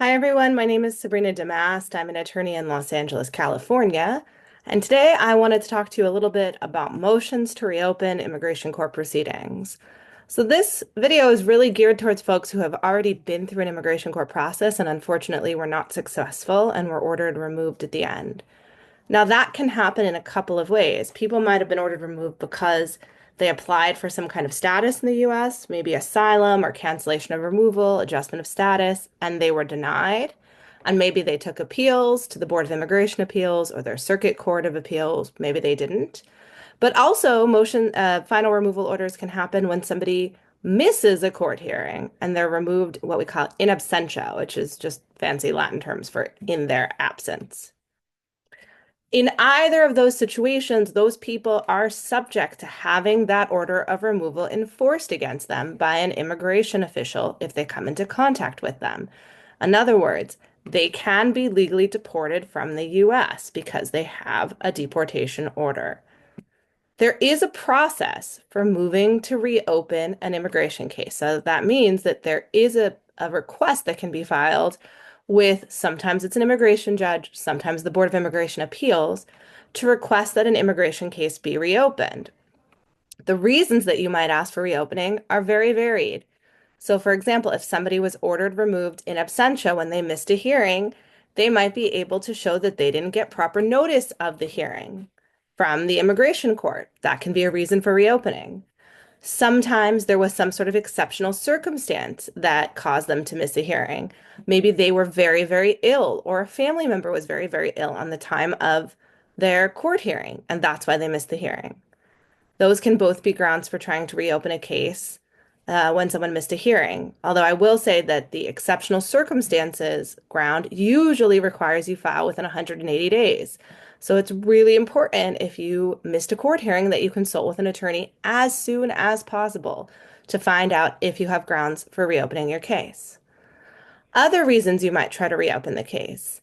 Hi, everyone. My name is Sabrina Damast. I'm an attorney in Los Angeles, California. And today I wanted to talk to you a little bit about motions to reopen immigration court proceedings. So, this video is really geared towards folks who have already been through an immigration court process and unfortunately were not successful and were ordered removed at the end. Now, that can happen in a couple of ways. People might have been ordered removed because they applied for some kind of status in the US, maybe asylum or cancellation of removal, adjustment of status, and they were denied. And maybe they took appeals to the Board of Immigration Appeals or their Circuit Court of Appeals. Maybe they didn't. But also, final removal orders can happen when somebody misses a court hearing and they're removed what we call in absentia, which is just fancy Latin terms for in their absence. In either of those situations, those people are subject to having that order of removal enforced against them by an immigration official if they come into contact with them. In other words, they can be legally deported from the US because they have a deportation order. There is a process for moving to reopen an immigration case. So that means that there is a request that can be filed with sometimes it's an immigration judge, sometimes the Board of Immigration Appeals, to request that an immigration case be reopened. The reasons that you might ask for reopening are very varied. So, for example, if somebody was ordered removed in absentia when they missed a hearing, they might be able to show that they didn't get proper notice of the hearing from the immigration court. That can be a reason for reopening. Sometimes there was some sort of exceptional circumstance that caused them to miss a hearing. Maybe they were very, very ill, or a family member was very, very ill on the time of their court hearing, and that's why they missed the hearing. Those can both be grounds for trying to reopen a case when someone missed a hearing. Although I will say that the exceptional circumstances ground usually requires you file within 180 days. So it's really important if you missed a court hearing that you consult with an attorney as soon as possible to find out if you have grounds for reopening your case. Other reasons you might try to reopen the case.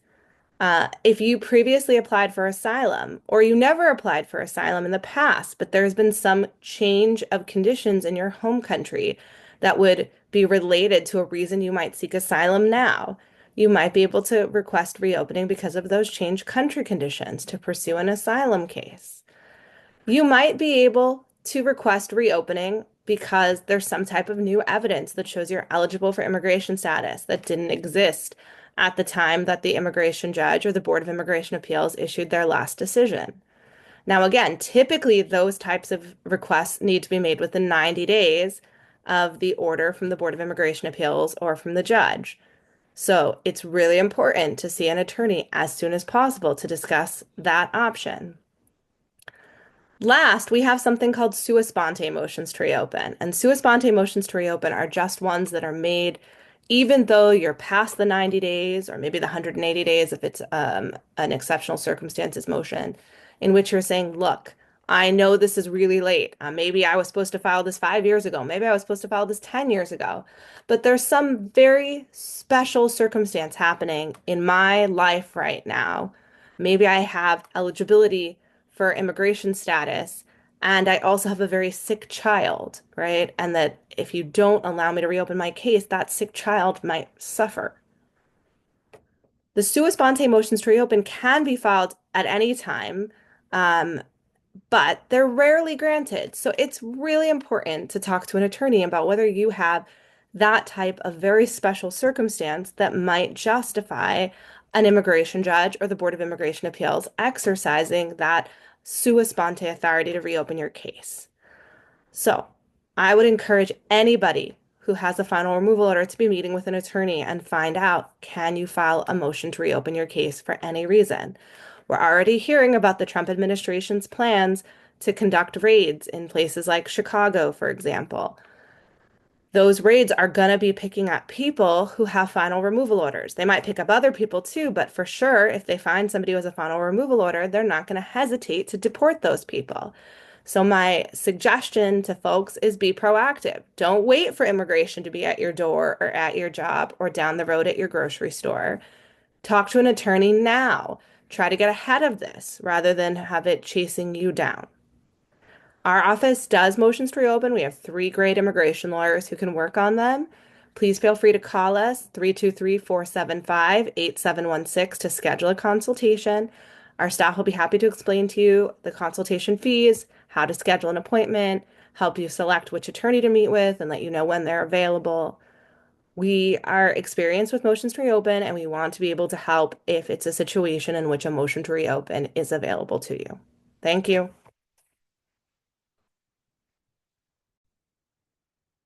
If you previously applied for asylum or you never applied for asylum in the past, but there's been some change of conditions in your home country that would be related to a reason you might seek asylum now, you might be able to request reopening because of those changed country conditions to pursue an asylum case. You might be able to request reopening because there's some type of new evidence that shows you're eligible for immigration status that didn't exist at the time that the immigration judge or the Board of Immigration Appeals issued their last decision. Now, again, typically those types of requests need to be made within 90 days of the order from the Board of Immigration Appeals or from the judge. So it's really important to see an attorney as soon as possible to discuss that option. Last, we have something called sua sponte motions to reopen. And sua sponte motions to reopen are just ones that are made even though you're past the 90 days or maybe the 180 days if it's an exceptional circumstances motion, in which you're saying, look, I know this is really late. Maybe I was supposed to file this 5 years ago. Maybe I was supposed to file this 10 years ago. But there's some very special circumstance happening in my life right now. Maybe I have eligibility for immigration status, and I also have a very sick child, right? And that if you don't allow me to reopen my case, that sick child might suffer. The sua sponte motions to reopen can be filed at any time, um, but they're rarely granted. So it's really important to talk to an attorney about whether you have that type of very special circumstance that might justify an immigration judge or the Board of Immigration Appeals exercising that sua sponte authority to reopen your case. So I would encourage anybody who has a final removal order to be meeting with an attorney and find out, can you file a motion to reopen your case for any reason? We're already hearing about the Trump administration's plans to conduct raids in places like Chicago, for example. Those raids are going to be picking up people who have final removal orders. They might pick up other people too, but for sure, if they find somebody who has a final removal order, they're not going to hesitate to deport those people. So my suggestion to folks is be proactive. Don't wait for immigration to be at your door or at your job or down the road at your grocery store. Talk to an attorney now. Try to get ahead of this rather than have it chasing you down. Our office does motions to reopen. We have three great immigration lawyers who can work on them. Please feel free to call us 323-475-8716 to schedule a consultation. Our staff will be happy to explain to you the consultation fees, how to schedule an appointment, help you select which attorney to meet with, and let you know when they're available. We are experienced with motions to reopen, and we want to be able to help if it's a situation in which a motion to reopen is available to you. Thank you.